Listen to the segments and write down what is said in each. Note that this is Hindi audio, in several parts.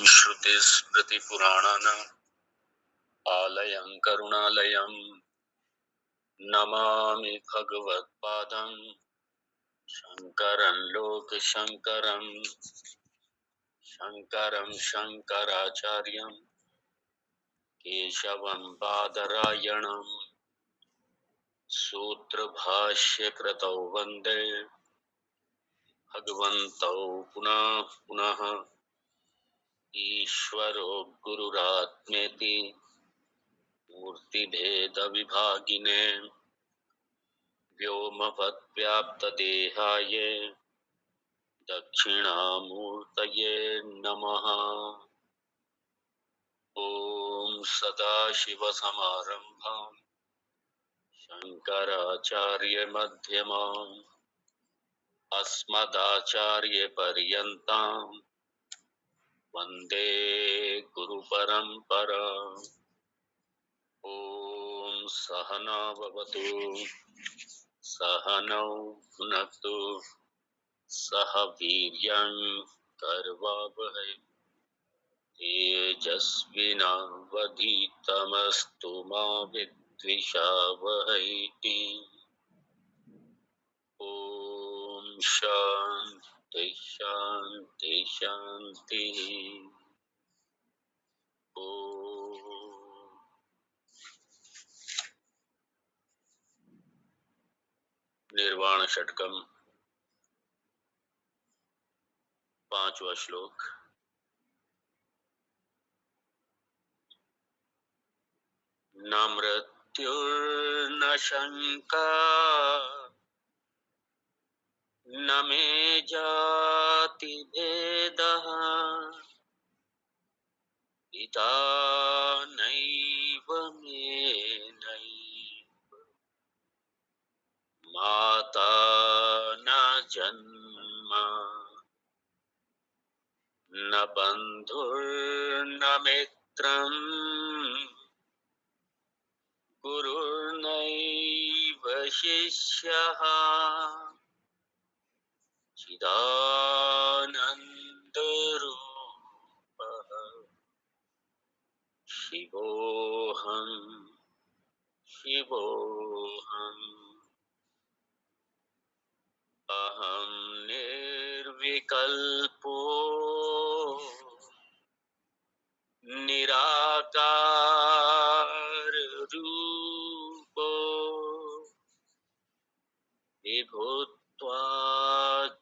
श्रुतिस्मृतिपुराणानाम् आलयं करुणालयं नमामि भगवत्पादं शङ्करं लोकशङ्करं शङ्करं शङ्कराचार्यं केशवं बादरायणं सूत्रभाष्यकृतौ वन्दे भगवन्तौ पुनः पुनः ईश्वरो गुरुरात्मेति मूर्तिभेदविभागिने व्योमवद्व्याप्तदेहाय दक्षिणामूर्तये नमः। ॐ सदाशिवसमारम्भां शङ्कराचार्यमध्यमाम् अस्मदाचार्यपर्यन्तां वन्दे गुरुपरम्पराम्। ॐ सहना भवतु सहनौ भुनक्तु सह वीर्यं कर्वावहै तेजस्विनावधीतमस्तु मा विद्विषावहै। ॐ शान्ति शान्ति शान्तिः। ॐ निर्वाण षट्कम 5वां श्लोक। न मृत्युर्न शंका न मे जाति भेदः पिता नैव मे नैव माता न जन्म न बन्धुर्न मित्रम् गुरुर्नैव शिष्यः चिदानन्दरूपः शिवोऽहं शिवोऽहम्। अहं निर्विकल्पो निराकार रूपो विभूत्वा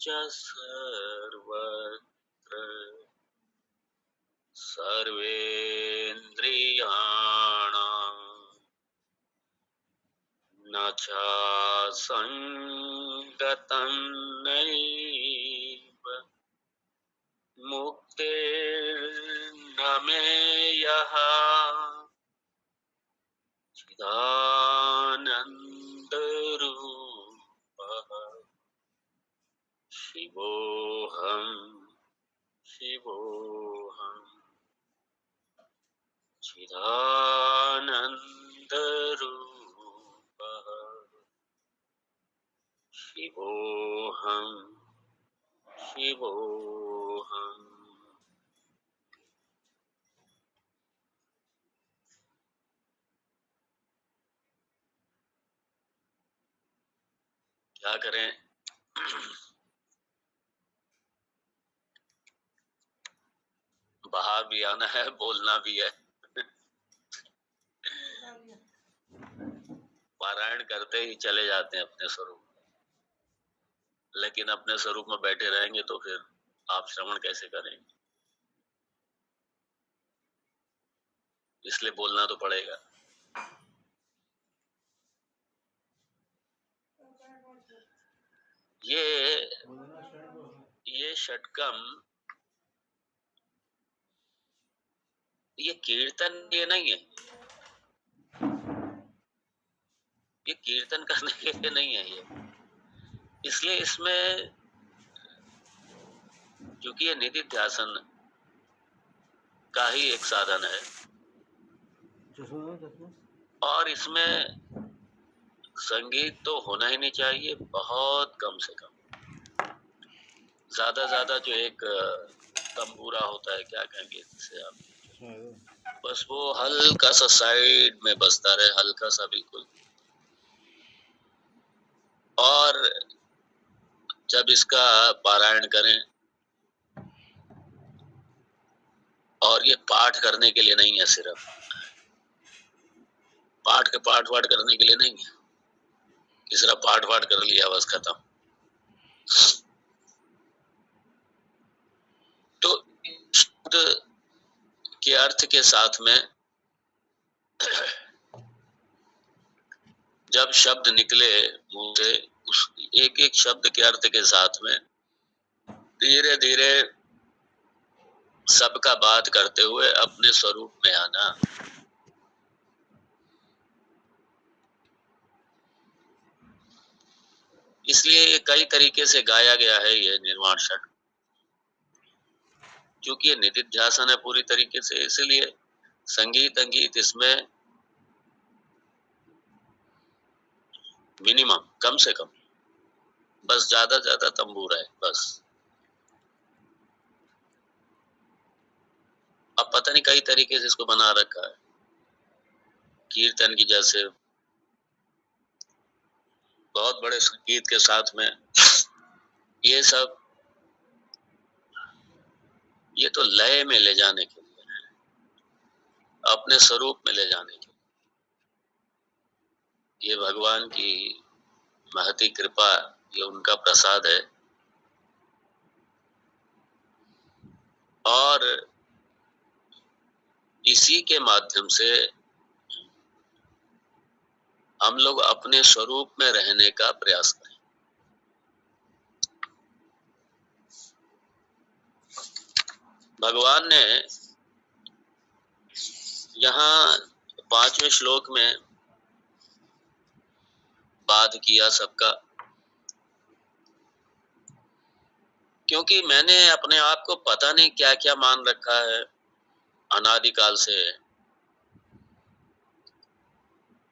च सर्वत्र सर्वेन्द्रियाणां न चासङ्गतं नैव मुक्तिर्न मे यः चिदानन्दरूपः शिवोऽहं शिवोऽहम्। चिदानन्दरूपः शिवोऽहं शिवोऽहम्। क्या करें, बाहर भी आना है, बोलना भी है। पारायण करते ही चले जाते हैं अपने स्वरूप, लेकिन अपने स्वरूप में बैठे रहेंगे तो फिर आप श्रवण कैसे करेंगे? इसलिए बोलना तो पड़ेगा। ये षटकम, ये कीर्तन ये नहीं है, ये कीर्तन करने के लिए नहीं है ये। इसलिए इसमें क्योंकि ये निधि ध्यासन का ही एक साधन है और इसमें संगीत तो होना ही नहीं चाहिए, बहुत कम से कम। ज्यादा जो एक तंबूरा होता है, क्या कहेंगे जिसे आप, बस वो हल्का सा साइड में बजता रहे, हल्का सा बिल्कुल। और जब इसका पारायण करें, और ये पाठ करने के लिए नहीं है, सिर्फ पाठ वाठ करने के लिए नहीं है कि सिर्फ पाठ वाठ कर लिया बस खत्म। तो शब्द के अर्थ के साथ में जब शब्द निकले मुंह से, उस एक एक शब्द के अर्थ के साथ में धीरे धीरे सबका बात करते हुए अपने स्वरूप में आना। इसलिए ये कई तरीके से गाया गया है, ये निर्वाण षट, क्योंकि ये निधिध्यासन है पूरी तरीके से, इसलिए संगीत अंगीत इसमें मिनिमम, कम से कम, बस ज्यादा तंबूरा है बस। अब पता नहीं कई तरीके से इसको बना रखा है, कीर्तन की जैसे बहुत बड़े संगीत के साथ में ये सब, ये तो लय में ले जाने के लिए है, अपने स्वरूप में ले जाने के लिए। ये भगवान की महती कृपा, ये उनका प्रसाद है। और इसी के माध्यम से हम लोग अपने स्वरूप में रहने का प्रयास करें। भगवान ने यहाँ 5वें श्लोक में बात किया सबका, क्योंकि मैंने अपने आप को पता नहीं क्या क्या मान रखा है अनादिकाल से,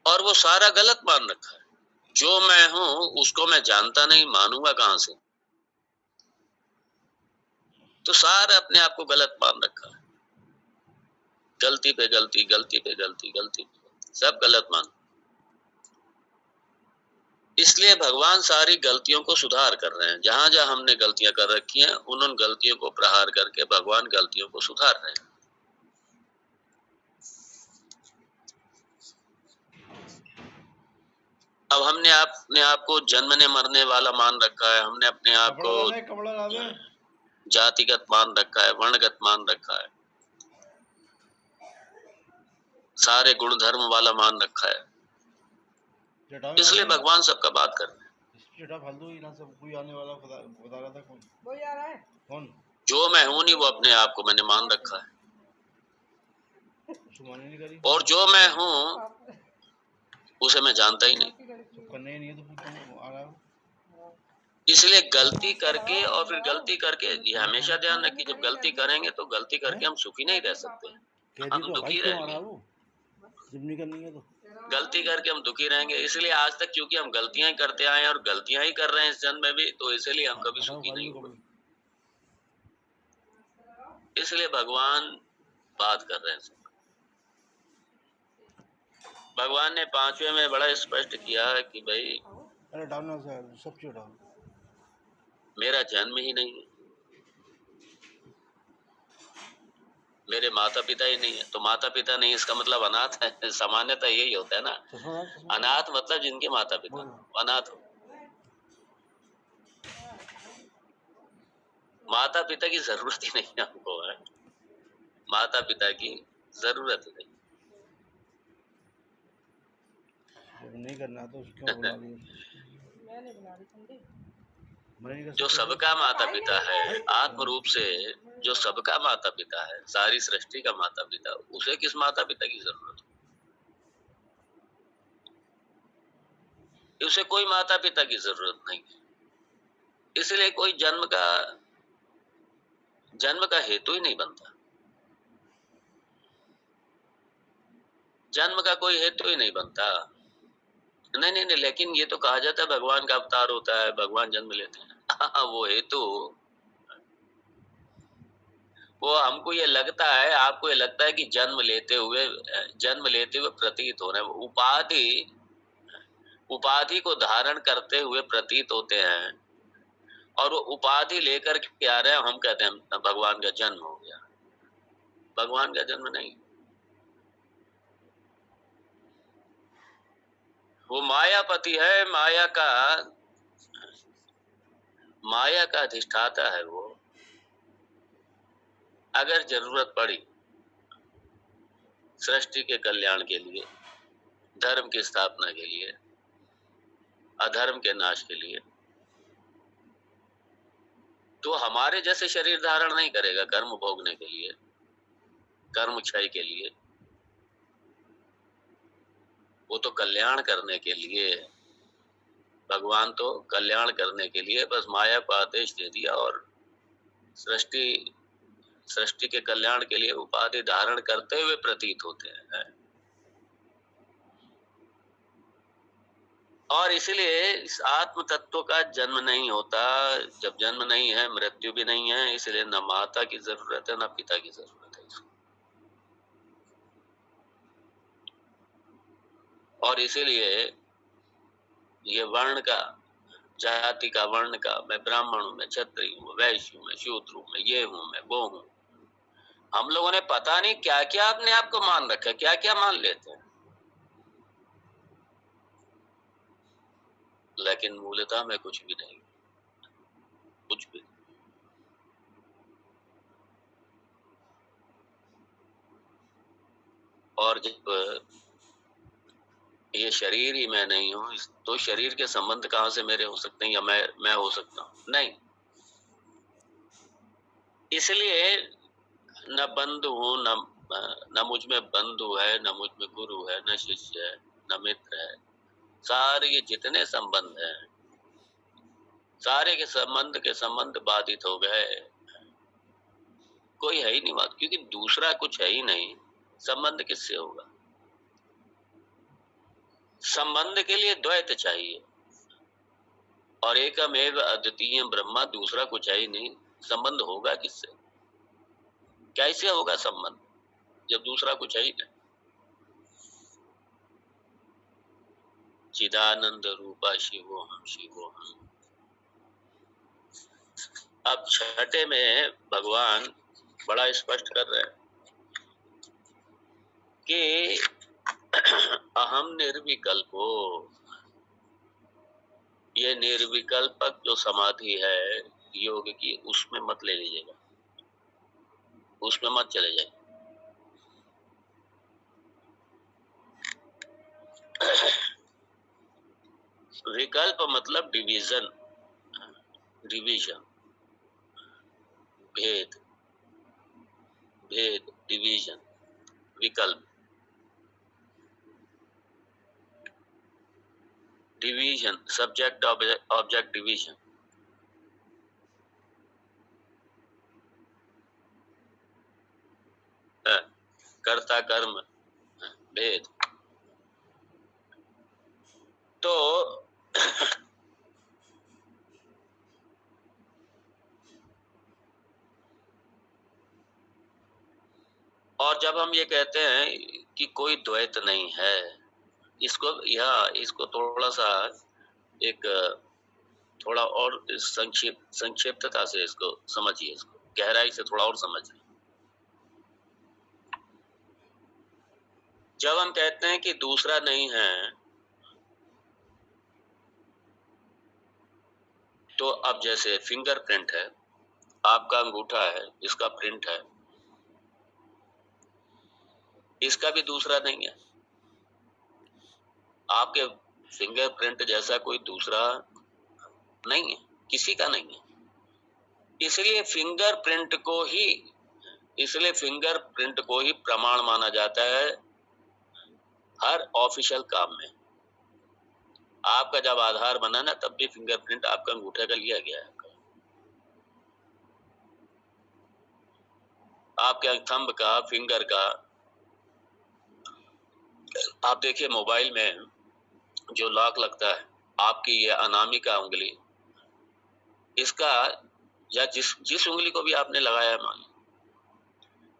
और वो सारा गलत मान रखा है। जो मैं हूं उसको मैं जानता नहीं, मानूंगा कहां से? तो सारा अपने आप को गलत मान रखा है, गलती पे गलती, गलती पे गलती, गलती पे गलती, सब गलत मान। इसलिए भगवान सारी गलतियों को सुधार कर रहे हैं। जहां जहां हमने गलतियां कर रखी हैं, उन गलतियों को प्रहार करके भगवान गलतियों को सुधार रहे हैं। अब हमने अपने आप को जन्मने मरने वाला मान रखा है, हमने अपने आप को जातिगत मान रखा है, वर्णगत मान रखा है, सारे गुण धर्म वाला मान रखा है। इसलिए भगवान सबका बात कर रहे हैं। जो मैं हूं नहीं, वो अपने आप को मैंने मान रखा है, और जो मैं हूं उसे मैं जानता ही नहीं। इसलिए गलती करके, और फिर गलती करके, ये हमेशा ध्यान रखिए, जब गलती करेंगे तो गलती करके हम सुखी नहीं रह सकते, हम दुखी रहेंगे। गलती करके हम दुखी रहेंगे। इसलिए आज तक क्योंकि हम गलतियां ही करते आए हैं और गलतियां ही कर रहे हैं इस जन्म में भी, तो इसलिए हम कभी सुखी नहीं हुए। इसलिए भगवान बात कर रहे हैं। भगवान ने 5वें में बड़ा स्पष्ट किया है कि भाई मेरा जन्म ही नहीं है, मेरे माता पिता ही नहीं है। तो माता पिता नहीं, इसका मतलब अनाथ है। सामान्यतः यही होता है ना, अनाथ मतलब जिनके माता पिता अनाथ हो। माता पिता की जरूरत ही नहीं हमको है, माता पिता की जरूरत ही नहीं। नहीं करना तो क्यों बुला रही? जो सबका माता पिता है, आत्म रूप से जो सबका माता पिता है, सारी सृष्टि का माता पिता, उसे किस माता पिता की जरूरत है? उसे कोई माता पिता की जरूरत नहीं। इसलिए कोई जन्म का हेतु ही नहीं बनता, जन्म का कोई हेतु ही नहीं बनता। नहीं, लेकिन ये तो कहा जाता है भगवान का अवतार होता है, भगवान जन्म लेते हैं। वो हेतु वो हमको ये लगता है, आपको ये लगता है कि जन्म लेते हुए प्रतीत हो रहे हैं। उपाधि को धारण करते हुए प्रतीत होते हैं, और वो उपाधि लेकर के आ रहे हैं। हम कहते हैं भगवान का जन्म हो गया। भगवान का जन्म नहीं, वो मायापति है, माया का अधिष्ठाता है वो। अगर जरूरत पड़ी सृष्टि के कल्याण के लिए, धर्म की स्थापना के लिए, अधर्म के नाश के लिए, तो हमारे जैसे शरीर धारण नहीं करेगा कर्म भोगने के लिए, कर्म क्षय के लिए। वो तो कल्याण करने के लिए, भगवान तो कल्याण करने के लिए बस माया को आदेश दे दिया, और सृष्टि के कल्याण के लिए उपाधि धारण करते हुए प्रतीत होते हैं। और इसलिए इस आत्म तत्व का जन्म नहीं होता। जब जन्म नहीं है, मृत्यु भी नहीं है, इसलिए न माता की जरूरत है, न पिता की जरूरत है इसको। और इसीलिए ये वर्ण का, जाति का, वर्ण का, मैं ब्राह्मण हूं, मैं क्षत्रिय हूं, वैश्य हूं, मैं शूद्र हूं, मैं ये हूं, मैं वो हूं। हम लोगों ने पता नहीं क्या क्या अपने आप को मान रखा है, क्या क्या मान लेते हैं, लेकिन मूलतः में कुछ भी नहीं, कुछ भी। और जब ये शरीर ही मैं नहीं हूं, तो शरीर के संबंध कहां से मेरे हो सकते हैं, या मैं हो सकता हूं? नहीं। इसलिए न बंधु हूं, न मुझ में बंधु है, न मुझ में गुरु है, न शिष्य है, न मित्र है। सारे ये जितने संबंध हैं, सारे के संबंध बाधित हो गए। कोई है ही नहीं बात, क्योंकि दूसरा कुछ है ही नहीं। संबंध किससे होगा? संबंध के लिए द्वैत चाहिए, और एकमेव अद्वितीय ब्रह्मा, दूसरा कुछ है ही नहीं। संबंध होगा किससे? कैसे होगा संबंध जब दूसरा कुछ है ही नहीं? चिदानंद रूपा शिवोहम शिवोहम। अब छठे में भगवान बड़ा स्पष्ट कर रहे हैं कि अहम निर्विकल्पो। ये निर्विकल्पक जो समाधि है योग की, उसमें मत ले लीजिएगा, उसमें मत चले जाए। विकल्प मतलब डिवीजन, डिवीजन, भेद, डिवीजन, विकल्प, डिवीजन, सब्जेक्ट ऑब्जेक्ट डिवीजन। कर्ता कर्म भेद। तो और जब हम ये कहते हैं कि कोई द्वैत नहीं है, इसको थोड़ा सा एक थोड़ा और संक्षिप्तता से इसको समझिए, इसको गहराई से थोड़ा और समझिए। जब हम कहते हैं कि दूसरा नहीं है, तो अब जैसे फिंगरप्रिंट है, आपका अंगूठा है, इसका प्रिंट है, इसका भी दूसरा नहीं है। आपके फिंगरप्रिंट जैसा कोई दूसरा नहीं है, किसी का नहीं है। इसलिए फिंगरप्रिंट को ही प्रमाण माना जाता है हर ऑफिशियल काम में। आपका जब आधार बना ना, तब भी फिंगरप्रिंट आपका अंगूठे का लिया गया है। आपके थंब का, फिंगर का। आप देखिए मोबाइल में जो लॉक लगता है, आपकी ये अनामिका उंगली, इसका, या जिस उंगली को भी आपने लगाया मान,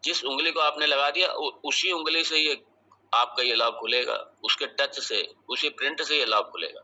जिस उँगली को आपने लगा दिया उसी उँगली से ये आपका ये लॉक खुलेगा, उसके टच से, उसी प्रिंट से ये लॉक खुलेगा।